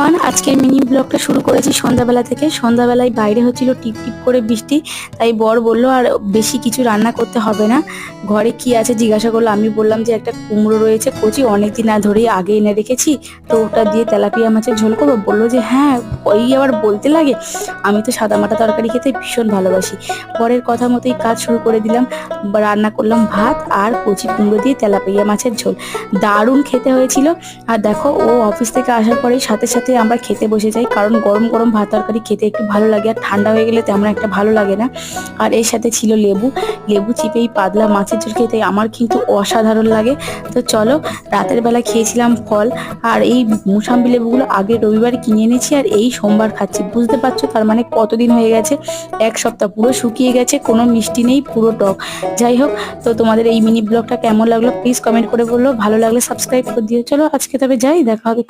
Everyone, আজকের mini ব্লগটা শুরু করেছি সন্ধ্যাবেলা থেকে। সন্ধ্যাবেলায় বাইরে হচ্ছিল টিপ টিপ করে বৃষ্টি, তাই বর বলল আর বেশি কিছু রান্না করতে হবে না, ঘরে কি আছে জিজ্ঞাসা করলো। আমি বললাম যে একটা কুমড়ো রয়েছে কচি, অনেকদিন ধরেই আগে এনে রেখেছি, তো ওটা দিয়ে তেলাপিয়া মাছের ঝোল করবো। বললো যে হ্যাঁ, ওই আবার বলতে লাগে, আমি তো সাদামাটা তরকারি খেতে ভীষণ ভালোবাসি। পরের কথা মতোই কাজ শুরু করে দিলাম। রান্না করলাম ভাত আর কচি কুমড়ো দিয়ে তেলাপিয়া মাছের ঝোল, দারুণ খেতে হয়েছিল। আর দেখো, ও অফিস থেকে আসার পরে সাথে সাথে আমরা খেতে বসে যাই, কারণ গরম গরম ভাত তরকারি খেতে একটু ভালো লাগে, আর ঠান্ডা হয়ে গেলে তেমন একটা ভালো লাগে না। আর এর সাথে ছিল লেবু, লেবু চিপে এই পাতলা মাছের ঝোল খেতে আমার কিন্তু অসাধারণ লাগে। তো চলো, রাতের বেলা খেয়েছিলাম ফল, আর এই মুসাম্বি লেবুগুলো আগের রবিবার কিনে এনেছি আর এই সোমবার খাচ্ছি। বুঝতে পারছো তার মানে কতদিন হয়ে গেছে, এক সপ্তাহ পুরো শুকিয়ে গেছে, কোনো মিষ্টি নেই, পুরো টক। যাই হোক, তো তোমাদের এই মিনি ব্লগটা কেমন লাগলো প্লিজ কমেন্ট করে বললো, ভালো লাগলে সাবস্ক্রাইব করে দিও। চলো আজকে তবে যাই, দেখা হবে।